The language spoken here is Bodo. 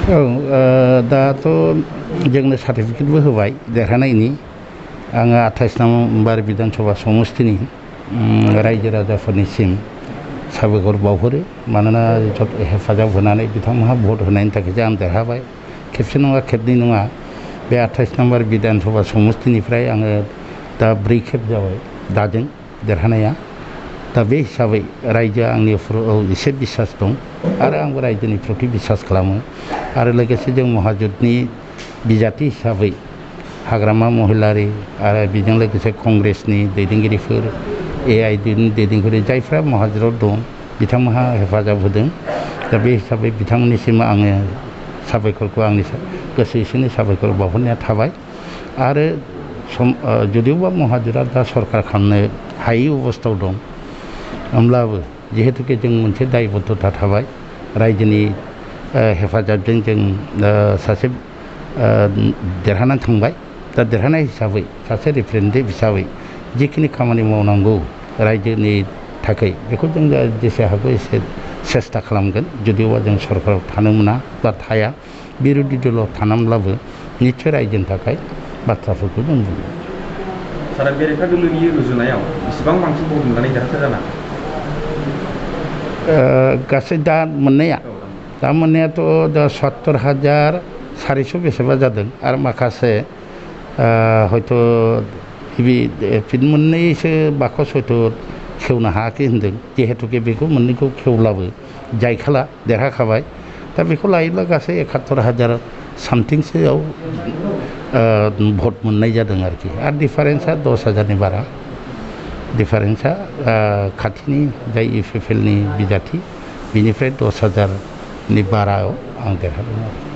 औ दाथ' जोंनो सार्टिफिकेटबो होबाय देरहानायनि आङो 28 नम्बर बिधान सभा समस्तिनि रायजो राजाफोरनिसिम साबायखर बावहरो मानोना हेफाजाब होनानै बिथांमोनहा भट होनायनि थाखायसो आं देरहाबाय खेबसे नङा खेबनै नङा बे 28 नम्बर बिधान सभा समस्तिनिफ्राय आङो दा 4 खेब जाबाय दाजों देरहानाया दा बे हिसाबै रायजोआ आंनि एसे बिसास दं आरो आंबो रायजोनि प्रति बिसास खालामो आरो लोगोसे जों महाजुथनि बिजाथि हिसाबै हाग्रामा महिलारि आरो बेजों लोगोसे कंग्रेसनि दैदेनगिरिफोर AIDनि दैदेनगिरि जायफ्रा महाजुथाव दं बिथांमोनहा हेफाजाब होदों दा बे हिसाबै बिथांमोननिसिम आङो साबायखरखौ आंनि गोसो एसेनि साबायखर बावहरनाया थाबाय आरो जुदियोबा महाजुथआ दा सरकार खालामनो हायै अबस्थायाव दं होमब्लाबो जिहेतुके जों मोनसे दायबद्धता थाबाय रायजोनि हेफाजाबजों जों सासे देरहानानै थांबाय दा देरहानाय हिसाबै सासे रिप्रेजेन्टेटिभ हिसाबै जिखिनि खामानि मावनांगौ रायजोनि थाखाय बेखौ जों जेसे हागौ एसे सेस्था खालामगोन जुदियोबा जों सरकाराव थानो मोना बा थाया बिरोधि दलाव थानानैब्लाबो निस्सय रायजोनि थाखाय बाथ्राफोरखौ जों बुङो। सारा बेरेखा दोलोनि रुजुनायाव बेसेबां बांसिन भट मोननानै देरहासार जाना गासै दा मोननायाथ' दा 70,400 बेसेबा जादों आरो माखासे हयथ' फिन मोननैसो बाकस हयथ' खेवनो हायाखै होनदों जिहेतुके बेखौ मोननैखौ खेवब्लाबो जायखाला देरहाखाबाय दा बेखौ लायोब्ला गासै 71,000 सामथिंसोआव भट मोननाय जादों आरोखि आरो डिफारेन्सा 10,000नि बारा डिफारेन्सा खाथिनि जाय UPPLनि बिजाथि बिनिफ्राय 10,000नि बारायाव आं देरहादों आरो